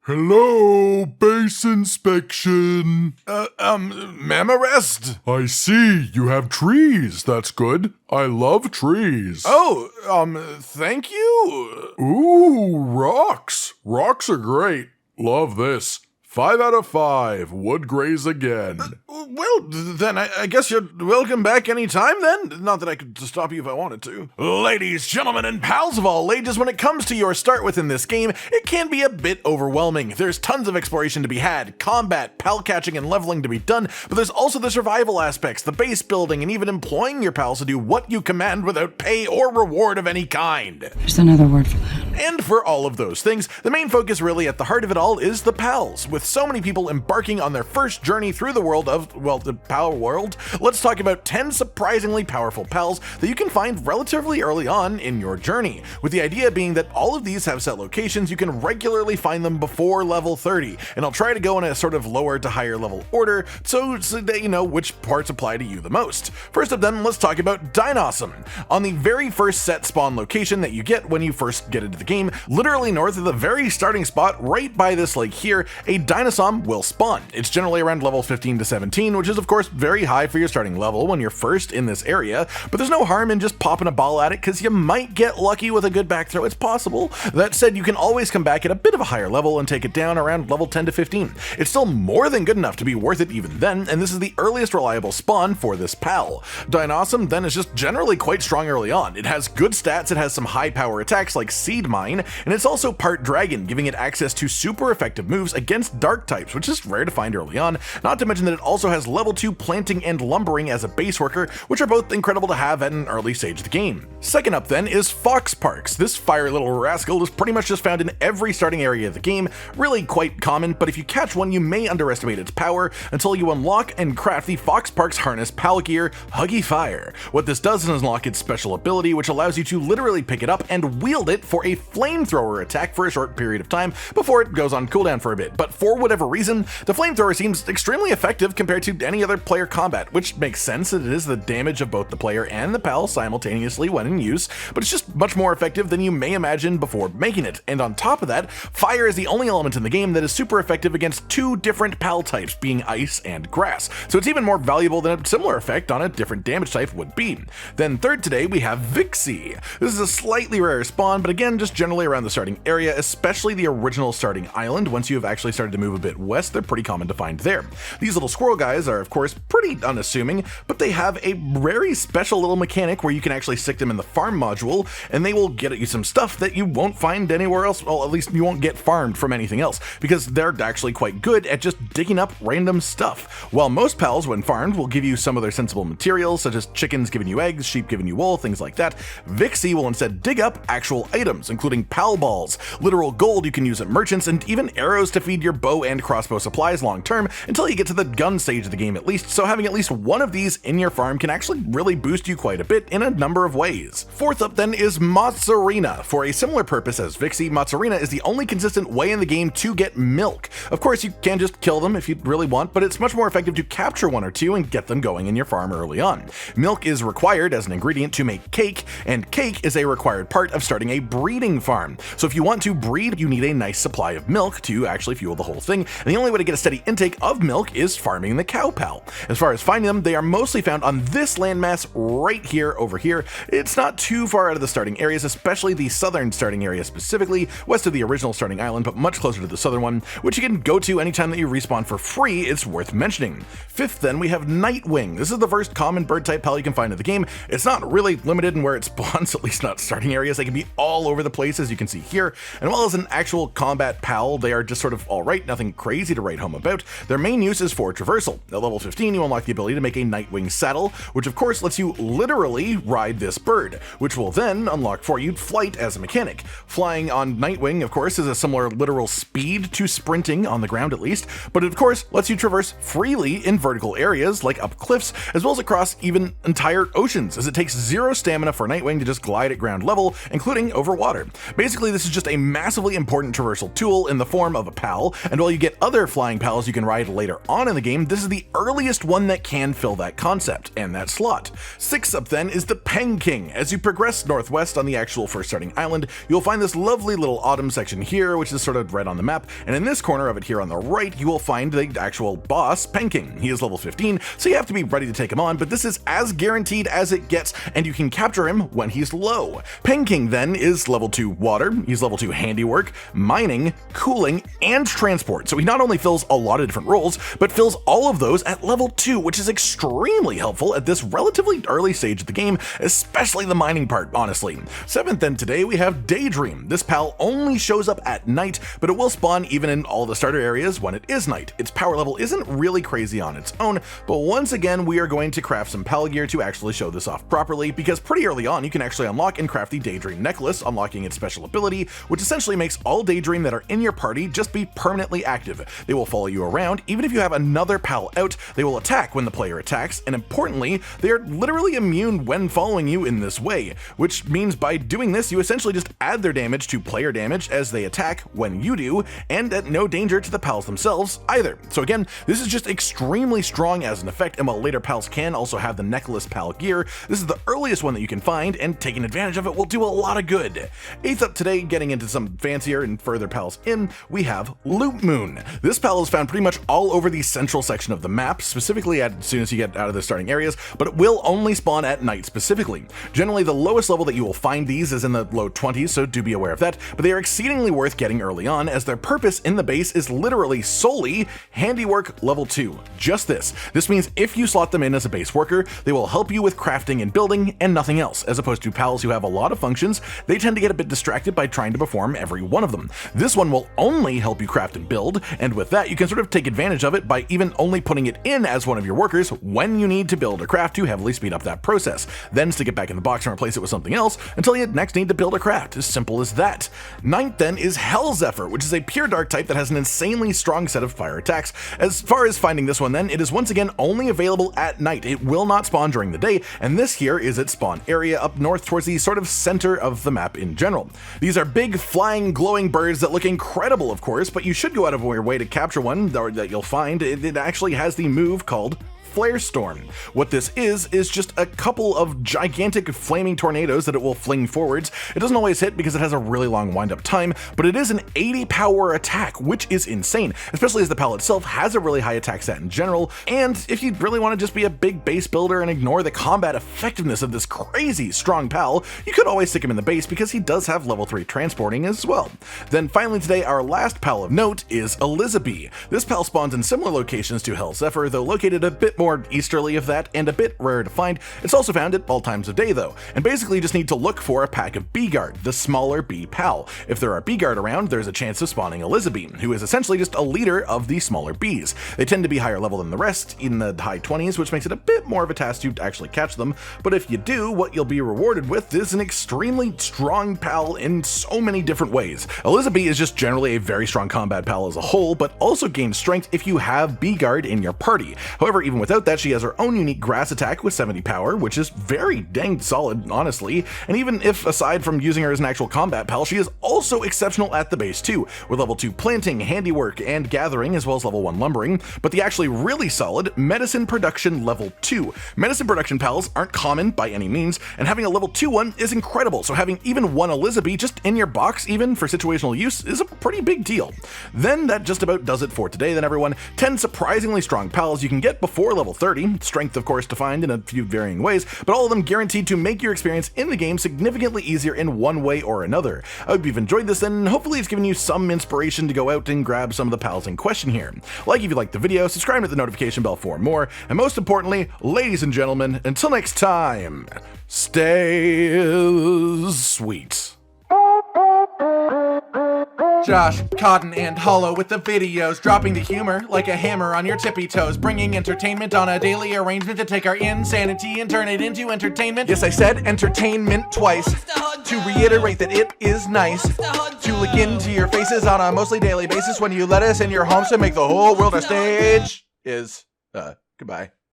Hello, base inspection. Ma'am, arrest. I see, you have trees. That's good. I love trees. Oh, thank you. Ooh, rocks. Rocks are great. Love this. 5 out of 5. Would graze again. Well, then I guess you're welcome back anytime then. Not that I could stop you if I wanted to. Ladies, gentlemen, and pals of all ages, when it comes to your start within this game, it can be a bit overwhelming. There's tons of exploration to be had, combat, pal catching, and leveling to be done, but there's also the survival aspects, the base building, and even employing your pals to do what you command without pay or reward of any kind. There's another word for that. And for all of those things, the main focus really at the heart of it all is the pals. With so many people embarking on their first journey through the world of, well, the Palworld, let's talk about 10 surprisingly powerful pals that you can find relatively early on in your journey, with the idea being that all of these have set locations you can regularly find them before level 30, and I'll try to go in a sort of lower to higher level order so that you know which parts apply to you the most. First up then, let's talk about Dinome. On the very first set spawn location that you get when you first get into the game, literally north of the very starting spot right by this lake here, a Dinome will spawn. It's generally around level 15 to 17, which is of course very high for your starting level when you're first in this area, but there's no harm in just popping a ball at it because you might get lucky with a good back throw. It's possible. That said, you can always come back at a bit of a higher level and take it down around level 10 to 15. It's still more than good enough to be worth it even then, and this is the earliest reliable spawn for this pal. Dinome then is just generally quite strong early on. It has good stats, it has some high power attacks like Seed Mine, and it's also part dragon, giving it access to super effective moves against dark types, which is rare to find early on, not to mention that it also has level 2 planting and lumbering as a base worker, which are both incredible to have at an early stage of the game. Second up then is Fox Parks. This fiery little rascal is pretty much just found in every starting area of the game, really quite common, but if you catch one you may underestimate its power until you unlock and craft the Fox Parks Harness Pal Gear Huggy Fire. What this does is unlock its special ability, which allows you to literally pick it up and wield it for a flamethrower attack for a short period of time before it goes on cooldown for a bit, but for whatever reason, the flamethrower seems extremely effective compared to any other player combat, which makes sense. It is the damage of both the player and the pal simultaneously when in use, but it's just much more effective than you may imagine before making it. And on top of that, fire is the only element in the game that is super effective against two different pal types, being ice and grass, so it's even more valuable than a similar effect on a different damage type would be. Then third today we have Vixie. This is a slightly rarer spawn, but again just generally around the starting area, especially the original starting island. Once you have actually started to move a bit west, they're pretty common to find there. These little squirrel guys are of course pretty unassuming, but they have a very special little mechanic where you can actually stick them in the farm module and they will get you some stuff that you won't find anywhere else. Well, at least you won't get farmed from anything else, because they're actually quite good at just digging up random stuff. While most pals when farmed will give you some of their sensible materials, such as chickens giving you eggs, sheep giving you wool, things like that, Vixie will instead dig up actual items, including pal balls, literal gold you can use at merchants, and even arrows to feed your bow and crossbow supplies long term until you get to the gun stage of the game at least, so having at least one of these in your farm can actually really boost you quite a bit in a number of ways. Fourth up then is Mozara. For a similar purpose as Vixie, Mozara is the only consistent way in the game to get milk. Of course you can just kill them if you really want, but it's much more effective to capture one or two and get them going in your farm early on. Milk is required as an ingredient to make cake, and cake is a required part of starting a breeding farm. So if you want to breed, you need a nice supply of milk to actually fuel the whole thing, and the only way to get a steady intake of milk is farming the cow pal. As far as finding them, they are mostly found on this landmass right here over here. It's not too far out of the starting areas, especially the southern starting area specifically, west of the original starting island, but much closer to the southern one, which you can go to anytime that you respawn for free. It's worth mentioning. Fifth then we have Nightwing. This is the first common bird type pal you can find in the game. It's not really limited in where it spawns, at least not starting areas. They can be all over the place as you can see here, and while as an actual combat pal they are just sort of alright, nothing crazy to write home about. Their main use is for traversal. At level 15 you unlock the ability to make a Nightwing saddle, which of course lets you literally ride this bird, which will then unlock for you flight as a mechanic. Flying on Nightwing of course is a similar literal speed to sprinting on the ground at least, but it of course lets you traverse freely in vertical areas like up cliffs, as well as across even entire oceans, as it takes 0 stamina for Nightwing to just glide at ground level, including over water. here. Basically, this is just a massively important traversal tool in the form of a pal, and while you get other flying pals you can ride later on in the game, this is the earliest one that can fill that concept and that slot. 6th up then is the Peng King. As you progress northwest on the actual first starting island, you'll find this lovely little autumn section here, which is sort of red on the map, and in this corner of it here on the right, you will find the actual boss, Peng King. He is level 15, so you have to be ready to take him on, but this is as guaranteed as it gets, and you can capture him when he's low. Peng King then is level 2 water, he's level 2 handiwork, mining, cooling, and transport. So he not only fills a lot of different roles, but fills all of those at level 2, which is extremely helpful at this relatively early stage of the game, especially the mining part, honestly. 7th then today we have Daydream. This pal only shows up at night, but it will spawn even in all the starter areas when it is night. Its power level isn't really crazy on its own, but once again we are going to craft some pal gear to actually show this off properly, because pretty early on you can actually unlock and craft the Daydream necklace, unlocking its special ability, which essentially makes all Daydream that are in your party just be permanently active. They will follow you around, even if you have another pal out, they will attack when the player attacks, and importantly, they are literally immune when following you in this way, which means by doing this you essentially just add their damage to player damage as they attack when you do, and at no danger to the pals themselves either. So again, this is just extremely strong as an effect, and while later pals can also have the necklace pal gear, this is the earliest one that you can find, and taking advantage of it will do a lot of good. 8th up today, getting into some fancier and further pals in, we have Loop Moon. This pal is found pretty much all over the central section of the map, specifically as soon as you get out of the starting areas, but it will only spawn at night specifically. Generally, the lowest level that you will find these is in the low 20s, so do be aware of that, but they are exceedingly worth getting early on, as their purpose in the base is literally solely handiwork level 2. Just this. This means if you slot them in as a base worker, they will help you with crafting and building and nothing else, as opposed to pals who have a lot of functions. They tend to get a bit distracted by trying to perform every one of them. This one will only help you craft and build, and with that you can sort of take advantage of it by even only putting it in as one of your workers when you need to build or craft to heavily speed up that process, then stick it back in the box and replace it with something else until you next need to build or craft. As simple as that. 9th then is Helzephyr, which is a pure dark type that has an insanely strong set of fire attacks. As far as finding this one then, it is once again only available at night. It will not spawn during the day, and this here is its spawn area up north towards the sort of center of the map in general. These are big, flying, glowing birds that look incredible, of course, but you should go out of your way to capture one that you'll find. It actually has the move called Flare Storm. What this is just a couple of gigantic flaming tornadoes that it will fling forwards. It doesn't always hit because it has a really long wind-up time, but it is an 80 power attack, which is insane, especially as the pal itself has a really high attack stat in general, and if you really want to just be a big base builder and ignore the combat effectiveness of this crazy strong pal, you could always stick him in the base because he does have level 3 transporting as well. Then finally today, our last pal of note is Elizabe. This pal spawns in similar locations to Helzephyr, though located a bit more easterly of that and a bit rarer to find. It's also found at all times of day though, and basically you just need to look for a pack of B-Guard, the smaller bee pal. If there are B-Guard around, there's a chance of spawning Elizabe, who is essentially just a leader of the smaller bees. They tend to be higher level than the rest, in the high 20s, which makes it a bit more of a task to actually catch them, but if you do, what you'll be rewarded with is an extremely strong pal in so many different ways. Elizabe is just generally a very strong combat pal as a whole, but also gains strength if you have B-Guard in your party. However, even without that, she has her own unique grass attack with 70 power, which is very dang solid, honestly, and even if aside from using her as an actual combat pal, she is also exceptional at the base too, with level 2 planting, handiwork, and gathering, as well as level 1 lumbering, but the actually really solid medicine production level 2. Medicine production pals aren't common by any means, and having a level 2 one is incredible, so having even one Elizabe just in your box, even for situational use, is a pretty big deal. Then that just about does it for today then everyone. 10 surprisingly strong pals you can get before level 30, strength of course to find in a few varying ways, but all of them guaranteed to make your experience in the game significantly easier in one way or another. I hope you've enjoyed this and hopefully it's given you some inspiration to go out and grab some of the pals in question here. Like if you liked the video, subscribe to the notification bell for more, and most importantly, ladies and gentlemen, until next time, stay sweet. Josh, Cotton, and Hollow with the videos, dropping the humor like a hammer on your tippy toes, bringing entertainment on a daily arrangement to take our insanity and turn it into entertainment. Yes, I said entertainment twice, to reiterate that it is nice to look into your faces on a mostly daily basis when you let us in your homes to make the whole world a stage. Goodbye.